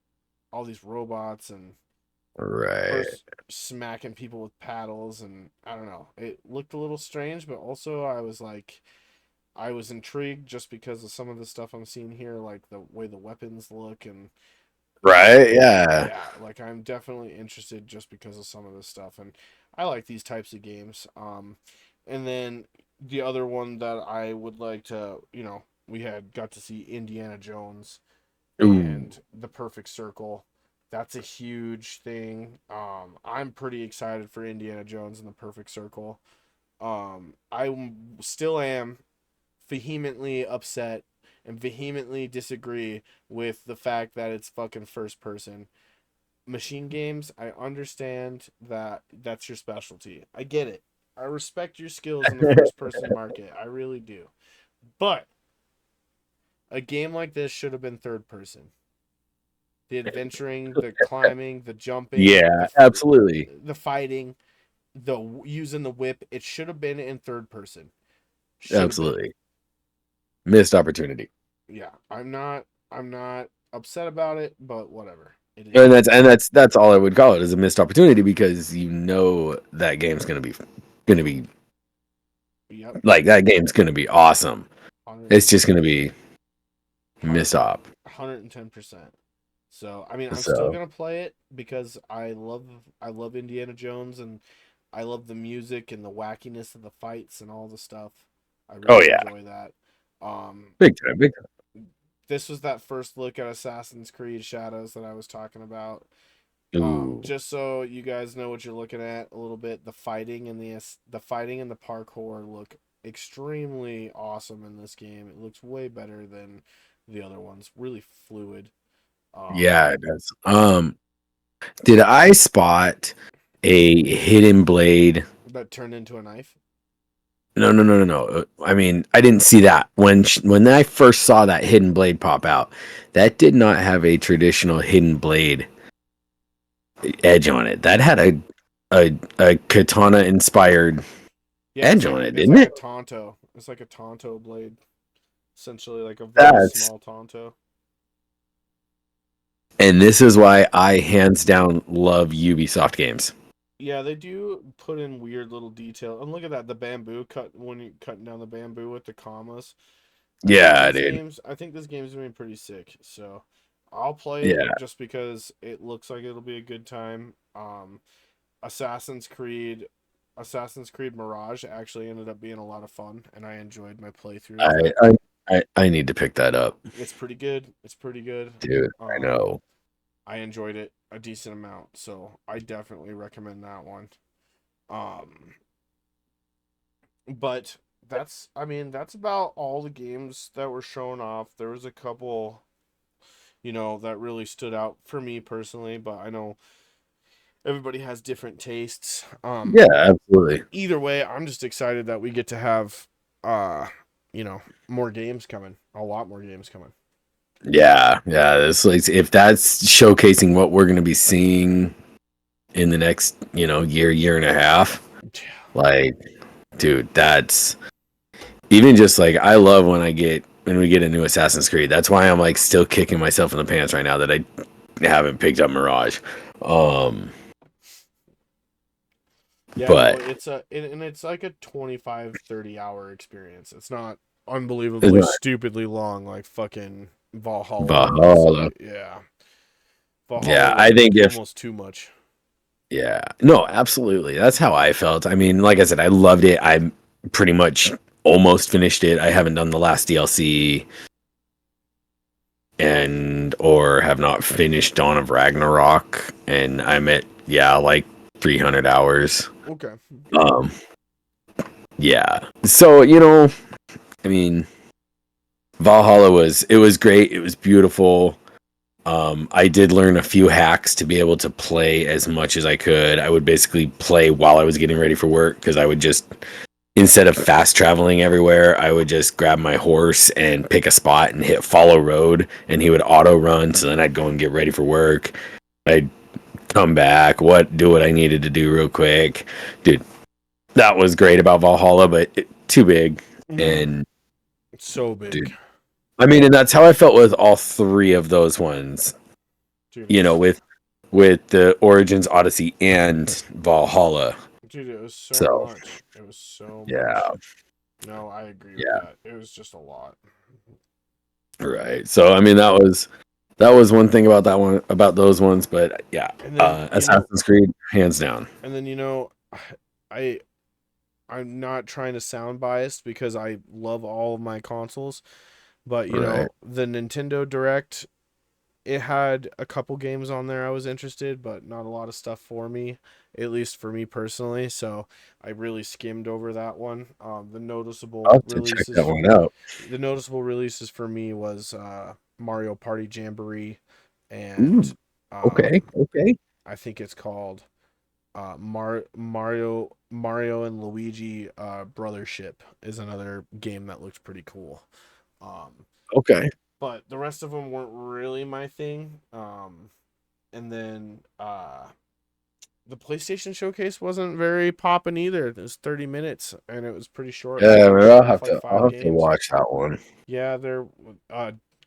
all these robots and Right. first smacking people with paddles, and I don't know. It looked a little strange, but also I was intrigued just because of some of the stuff I'm seeing here, like the way the weapons look, and Right. Yeah. yeah, like I'm definitely interested just because of some of this stuff, and I like these types of games. And then the other one that I would like to, we had got to see Indiana Jones Ooh. and The Perfect Circle. That's a huge thing. I'm pretty excited for Indiana Jones and The Perfect Circle. I still am vehemently upset and vehemently disagree with the fact that it's fucking first person. Machine games, I understand that that's your specialty. I get it. I respect your skills in the first person market. I really do. But a game like this should have been third person. The adventuring, the climbing, the jumping, Yeah, absolutely. the fighting, the using the whip, it should have been in third person. Should have been. Absolutely. Missed opportunity. Yeah, I'm not upset about it, but whatever. It is And what that's it and is. that's that's all I would call it is a missed opportunity because you know that game's gonna be Yep. like that game's gonna be awesome. 100 It's just gonna be miss op. 110%. So, I mean, I'm still So going to play it because I love Indiana Jones, and I love the music and the wackiness of the fights and all the stuff. I oh really yeah, enjoy that. Um big time, big time. this was that first look at Assassin's Creed Shadows that I was talking about. Ooh, Just so you guys know what you're looking at a little bit, the fighting and the parkour look extremely awesome in this game. It looks way better than the other ones. Really fluid. Um, yeah, it does. Did I spot a hidden blade? that turned into a knife. No, no, no, no, no. I mean, I didn't see that when I first saw that hidden blade pop out. That did not have a traditional hidden blade edge on it. That had a katana inspired Yeah, edge on it, it's didn't like a it? Tonto. It's like a Tonto blade, essentially like a very That's small Tonto. and this is why I hands down love Ubisoft games. Yeah, they do put in weird little detail. And look at that, the bamboo cut when you cutting down the bamboo with the commas. Yeah, dude. I think this game's gonna be pretty sick. So I'll play it Yeah, just because it looks like it'll be a good time. Assassin's Creed Assassin's Creed Mirage actually ended up being a lot of fun, and I enjoyed my playthrough of I it. I I need to pick that up, It's pretty good. It's pretty good. dude. I Um, know. I enjoyed it a decent amount, so I definitely recommend that one. Um, but I mean, that's about all the games that were shown off. There was a couple, that really stood out for me personally, but I know everybody has different tastes. Yeah, absolutely. Either way, I'm just excited that we get to have, uh, more games coming, a lot more games coming. Yeah, yeah. It's like if that's showcasing what we're gonna be seeing in the next, year and a half. Like, dude, that's even just like I love when we get a new Assassin's Creed. That's why I'm like still kicking myself in the pants right now that I haven't picked up Mirage. Um, Yeah, no, but and it's like a 25, 30 hour experience. It's not it's unbelievably not stupidly long like fucking Valhalla was. Valhalla. Like, yeah. Valhalla Yeah, was I think like if almost too much. yeah, no, absolutely. That's how I felt. I mean, like I said, I loved it. I pretty much almost finished it. I haven't done the last DLC and or have not finished Dawn of Ragnarok, and I'm at like 300 hours. Okay. Um, yeah. So, I mean, Valhalla was great. It was beautiful. I did learn a few hacks to be able to play as much as I could. I would basically play while I was getting ready for work because I would just, instead of fast traveling everywhere, I would just grab my horse and pick a spot and hit follow road, and he would auto run. So then I'd go and get ready for work. I'd come back, do what I needed to do real quick. Dude, that was great about Valhalla, but too big. Mm, And so big. dude, I mean, and that's how I felt with all three of those ones. Dude, You know, it's with the Origins Odyssey and Valhalla. dude, it was so So much. It was so much. yeah, No, I agree with yeah, that. It was just a lot. right. So I mean, that was one thing about that one about those ones, but yeah, And then, Assassin's Creed hands down. and then I I'm not trying to sound biased because I love all of my consoles, but Right. the Nintendo Direct, it had a couple games on there I was interested, but not a lot of stuff for me, at least for me personally. So I really skimmed over that one. I'll have to check that one out. The noticeable releases for me was Mario Party Jamboree, Ooh, and okay, um, okay. I think it's called Mario and Luigi Brothership is another game that looked pretty cool. Um, Okay. but the rest of them weren't really my thing. And then the PlayStation Showcase wasn't very poppin' either. It was 30 minutes and it was pretty short. Like Yeah, they man, showed off like I'll five have to games. watch that one. Yeah, there.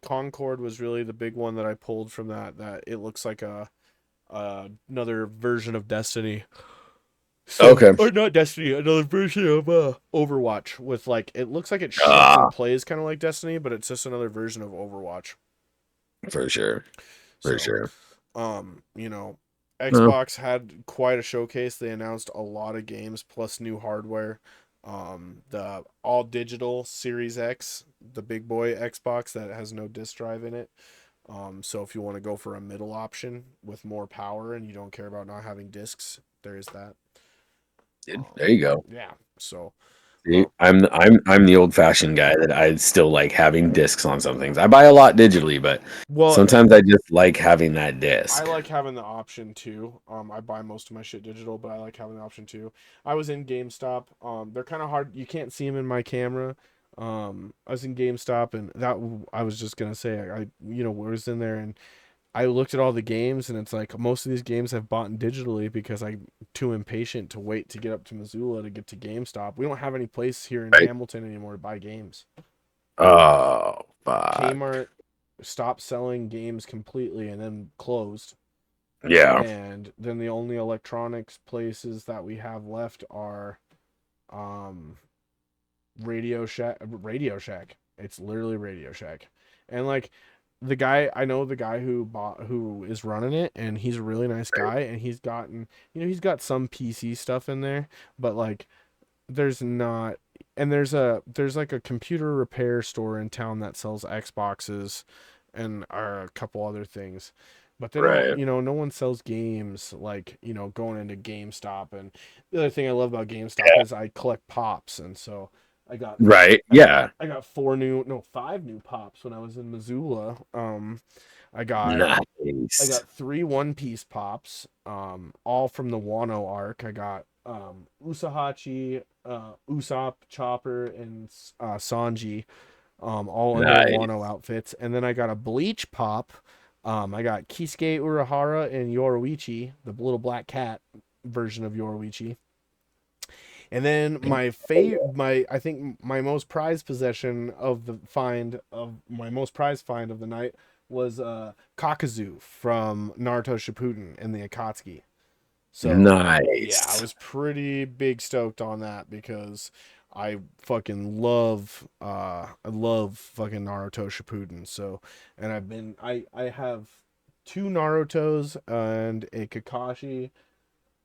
Concord was really the big one that I pulled from that. That it looks like a another version of Destiny. So, Okay. or not Destiny, another version of Overwatch with like it looks like it shoots Ah, and plays kind of like Destiny, but it's just another version of Overwatch. for sure, for So, sure. um, you know, Well, Xbox had quite a showcase. They announced a lot of games plus new hardware. The all digital Series X, the big boy Xbox that has no disk drive in it. So if you want to go for a middle option with more power and you don't care about not having discs, there is that. there you go. Yeah. So, See, um, I'm the old fashioned guy that I still like having discs on some things. I buy a lot digitally, but well, sometimes I just like having that I disc. like having the option too. I buy most of my shit digital, but I like having the option too. I was in GameStop. They're kind of hard. You can't see them in my camera. I was in GameStop, and that I was just gonna say, was in there, and I looked at all the games, and it's like most of these games I've bought digitally because I'm too impatient to wait to get up to Missoula to get to GameStop. We don't have any place here in Right? Hamilton anymore to buy games. Oh, fuck. Kmart stopped selling games completely and then closed. Yeah. And then the only electronics places that we have left are um Radio Shack. It's literally Radio Shack. And like I know the guy who is running it, and he's a really nice guy, and he's got some PC stuff in there, but like there's not, and there's like a computer repair store in town that sells Xboxes and a couple other things, but they don't, Right. no one sells games like, going into GameStop. And the other thing I love about GameStop is I collect pops, and so I got Right. I got Yeah. I got five new pops when I was in Missoula. I got I Nice. got three One Piece pops, all from the Wano arc. I got Usahachi, Usopp, Chopper, and Sanji, all in their Nice. Wano outfits. And then I got a Bleach pop, I got Kisuke Urahara and Yoruichi, the little black cat version of Yoruichi. And then my I think my most prized possession of the find of my most prized find of the night was Kakazu from Naruto Shippuden and the Akatsuki. So yeah, I Nice. was pretty big stoked on that because I fucking love I love fucking Naruto Shippuden. So and I have two Narutos and a Kakashi,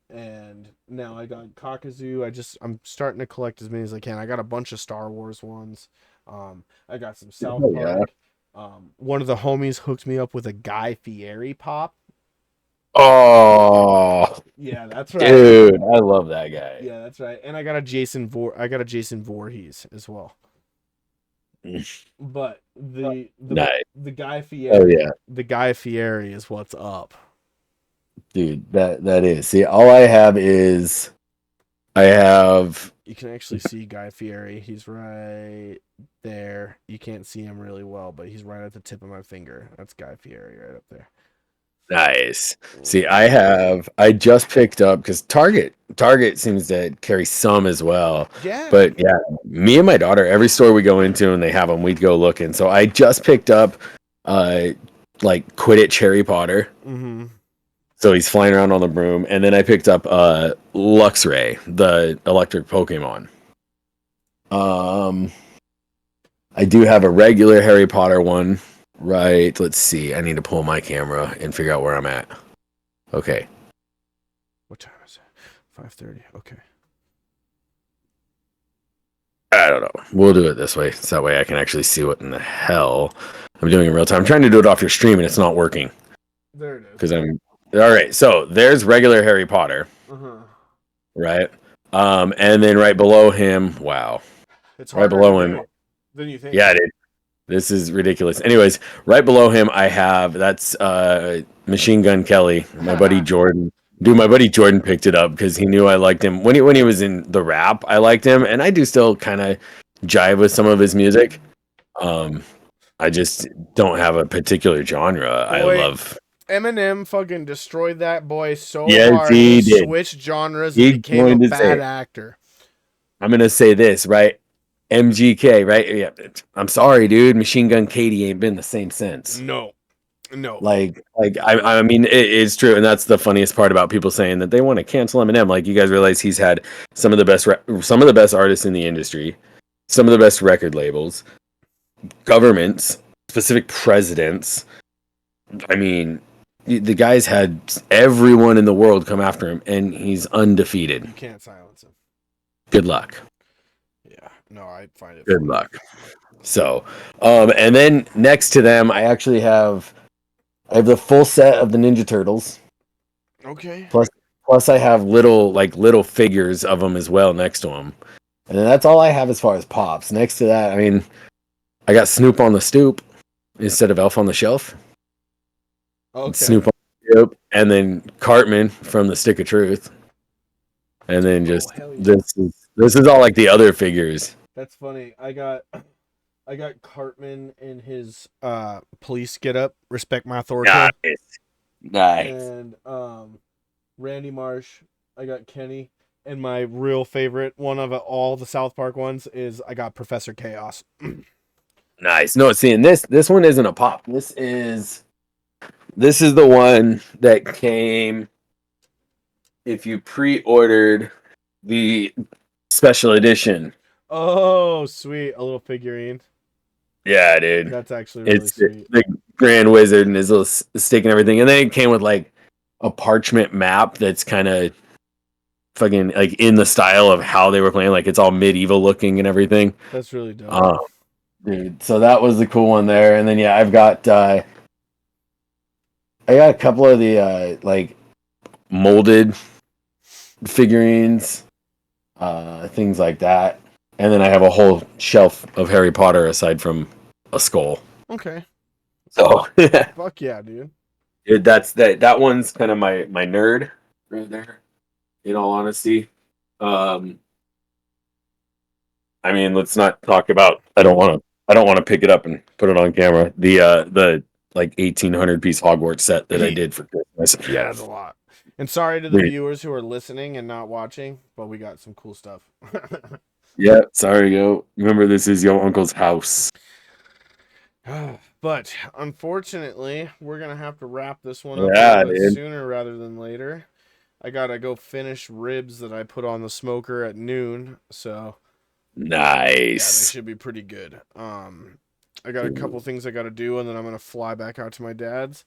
and now I got Kakazu. I'm starting to collect as many as I can. I got a bunch of Star Wars ones. I got some South Oh yeah. Park. One of the homies hooked me up with a Guy Fieri pop. Oh, Yeah, that's right. dude, I love that guy. Yeah, that's right. And I got a Jason Voorhees as well. But Nice. the Guy Oh yeah, Fieri is what's up. dude. That is. See, all I have is I have. You can actually see Guy Fieri. He's right there. You can't see him really well, but he's right at the tip of my finger. That's Guy Fieri right up there. Nice. See, Mm. I just picked up because Target seems to carry some as well. Yeah. But yeah, me and my daughter, every store we go into and they have them, we'd go looking. So I just picked up uh like Quidditch Harry Potter. Mm-hmm. So he's flying around on the broom. And then I picked up Luxray, the electric Pokemon. Um I do have a regular Harry Potter one. Right. Let's see. I need to pull my camera and figure out where I'm at. Okay. What time is it? 5:30. Okay. I don't know. We'll do it this way. So that way I can actually see what in the hell I'm doing in real time. I'm trying to do it off your stream and it's not working. There it is. Because I'm all right. So there's regular Harry Potter, Uh-huh. right? And then right below him, wow. It's Right harder to below him. do than you think. Yeah, dude. This is ridiculous. Anyways, right below him I have that's Machine Gun Kelly, my buddy Jordan. Dude, my buddy Jordan picked it up because he knew I liked him. When he was in the rap, I liked him, and I do still kind of jive with some of his music. Um, I just don't have a particular genre I Boy, love. Eminem fucking destroyed that boy so Yes, hard. He he did. switched genres and He's became a going to bad say, actor. I'm gonna say this, right? MGK, right? Yeah, I'm sorry, dude. Machine Gun Katie ain't been the same since. No. No. I mean, it's true, and that's the funniest part about people saying that they want to cancel Eminem. Like, you guys realize he's had some of the best artists in the industry, some of the best record labels, governments, specific presidents. I mean, the guy's had everyone in the world come after him, and he's undefeated. You can't silence him. Good luck. Yeah. No, I find it Good funny. luck. So, and then next to them, I have the full set of the Ninja Turtles. Okay. Plus I have little figures of them as well next to them. And then that's all I have as far as pops. Next to that, I mean, I got Snoop on the stoop instead of Elf on the Shelf. Okay. Snoop on the stoop, and then Cartman from the Stick of Truth. And then just hell yeah. this is all like the other figures. That's funny. I got Cartman in his police getup, respect my authority. Nice. And Randy Marsh, I got Kenny, and my real favorite one of all the South Park ones is I got Professor Chaos. Nice. No, see, and this one isn't a pop. This is the one that came if you pre-ordered the special edition. Oh, sweet. A little figurine. Yeah, dude. That's actually really It's sweet. the Grand Wizard and his little stick and everything. And then it came with like a parchment map that's kind of fucking like in the style of how they were playing. Like it's all medieval looking and everything. That's really dope. Dude. So that was the cool one there. And then yeah, I got a couple of the like molded figurines, things like that. And then I have a whole shelf of Harry Potter aside from a skull. Okay. So Fuck yeah, dude. that one's kind of my nerd right there. In all honesty, I mean, let's not talk about. I don't want to pick it up and put it on camera. The like 1,800 piece Hogwarts set that I did for Christmas. Yeah, that's a lot. And sorry to the Wait, viewers who are listening and not watching, but we got some cool stuff. yeah, sorry, yo. Remember, this is your uncle's house. But unfortunately, we're gonna have to wrap this one up a little Yeah, bit dude. sooner rather than later. I gotta go finish ribs that I put on the smoker at noon, so yeah, they Nice. should be pretty good. I got a couple things I gotta do, and then I'm gonna fly back out to my dad's.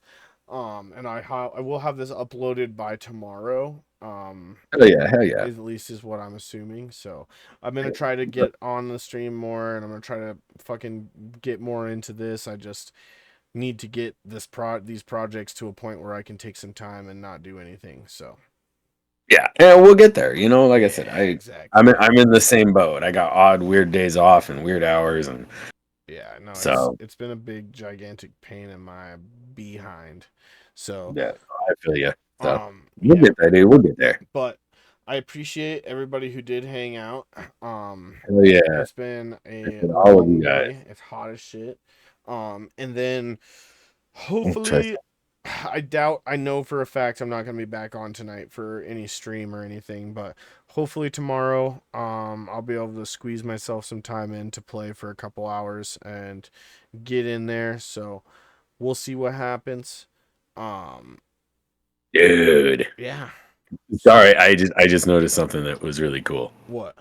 And I will have this uploaded by tomorrow. Hell yeah, hell yeah. At least is what I'm assuming. So I'm gonna try to get on the stream more, and I'm gonna try to fucking get more into this. I just need to get these projects to a point where I can take some time and not do anything. So Yeah, and we'll get there. You know, like I said, yeah, I'm exactly. I'm in the same boat. I got odd, weird days off and weird hours, and Yeah, no, so it's been a big gigantic pain in my behind. So yeah, I feel you. So we'll yeah, get there, dude. We'll get there. but I appreciate everybody who did hang out. Hell yeah, It's been a and all of you long guys. day. It's hot as shit. And then Trust. hopefully, I know for a fact I'm not gonna be back on tonight for any stream or anything, but hopefully tomorrow, I'll be able to squeeze myself some time in to play for a couple hours and get in there. So we'll see what happens. Um, Dude. yeah. So Sorry, I just noticed something that was really cool. what?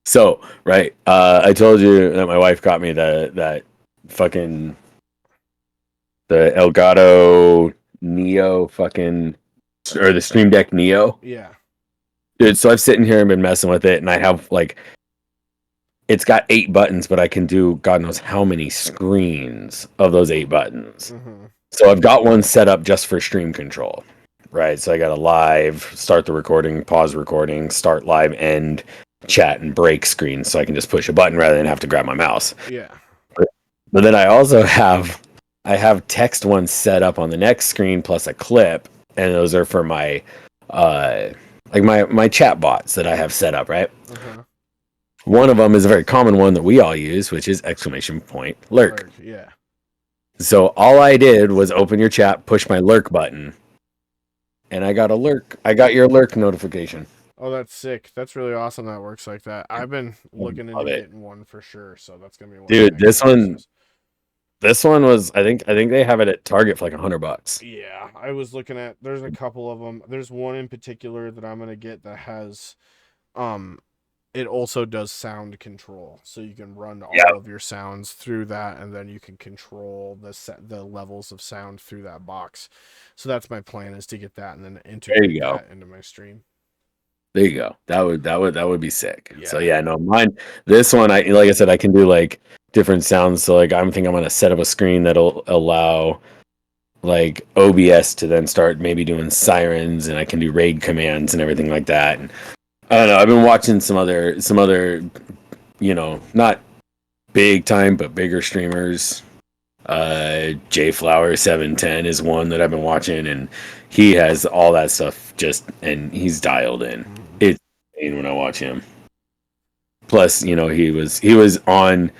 So, right, I told you that my wife got me that fucking the Elgato Neo fucking or the Stream Deck Neo. Yeah. Dude, so I've sitting here and been messing with it, and I have like it's got 8 buttons, but I can do God knows how many screens of those 8 buttons. Mm-hmm. So I've got one set up just for stream control, right? So I got a live, start the recording, pause recording, start live, end, chat, and break screen. So I can just push a button rather than have to grab my mouse. Yeah. But then I also I have text ones set up on the next screen plus a clip, and those are for my like my chat bots that I have set up, right? Uh-huh. One of them is a very common one that we all use, which is exclamation point lurk. Lurk. Yeah. So all I did was open your chat, push my lurk button, and I got a lurk. I got your lurk notification. Oh, that's sick. That's really awesome that works like that. I've been looking into Love it, getting one for sure, so that's gonna be one of my dude. next purchases. This one was. I think they have it at Target for like $100. Yeah, I was looking at. There's a couple of them. There's one in particular that I'm gonna get that has, um, it also does sound control, so you can run Yeah, all of your sounds through that, and then you can control the levels of sound through that box. So that's my plan is to get that and then there you integrate go. that into my stream. There you go. That would be sick. So Yeah. yeah, no, mine. This one, I like I said, I can do like different sounds. So like I'm gonna set up a screen that'll allow like OBS to then start maybe doing sirens, and I can do raid commands and everything like that. And I don't know. I've been watching some other, not big time but bigger streamers. Jflower 710 is one that I've been watching, and he has all that stuff and he's dialed in. Mhm. It's insane when I watch him. Plus, he was on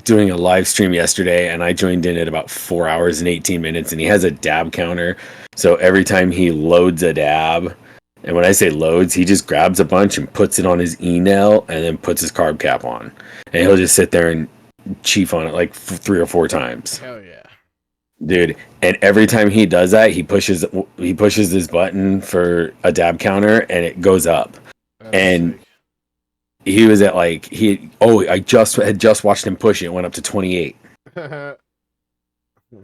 doing a live stream yesterday, and I joined in at about 4 hours and 18 minutes, and he has a dab counter. So every time he loads a dab, and when I say loads, he just grabs a bunch and puts it on his e-nail and then puts his carb cap on. And he'll just sit there and chief on it like 3 or 4 times. Hell yeah. Dude, and every time he does that, he pushes this button for a dab counter and it goes up. That is And sick. he was at like I just watched him push it. It went up to 28. I'm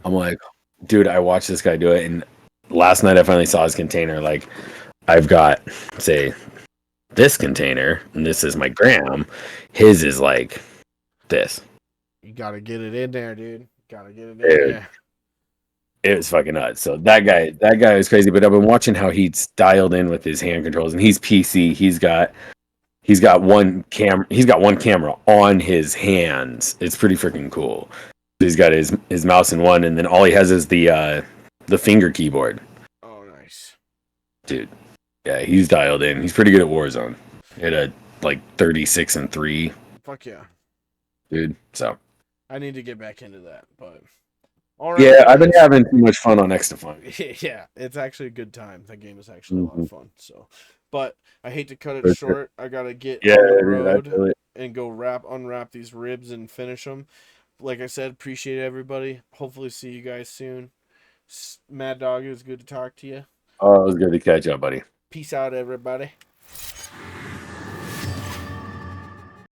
like, dude, I watched this guy do it, and last night I finally saw his container. Like, I've got, say, this container, and this is my gram. His is like this. You gotta get it in there, dude. Gotta get it in Dude, there. it was fucking nuts. So that guy is crazy. But I've been watching how he's dialed in with his hand controls, and he's PC. He's got one camera on his hands. It's pretty freaking cool. He's got his mouse in one, and then all he has is the finger keyboard. Oh, nice. Dude, yeah, he's dialed in. He's pretty good at Warzone. He had a like 36 and 3, Fuck yeah. dude. So I need to get back into that, but all right, Yeah, I've been guys. having too much fun on X Define. Yeah, it's actually a good time. That game is actually a lot Mm-hmm. of fun. So, but I hate to cut it For sure. short. I gotta get Yeah, on the dude, I road feel it. and go unwrap these ribs and finish them. Like I said, appreciate everybody. Hopefully, see you guys soon. Mad Dog, it was good to talk to you. Oh, it was good to catch up, buddy. Peace out, everybody.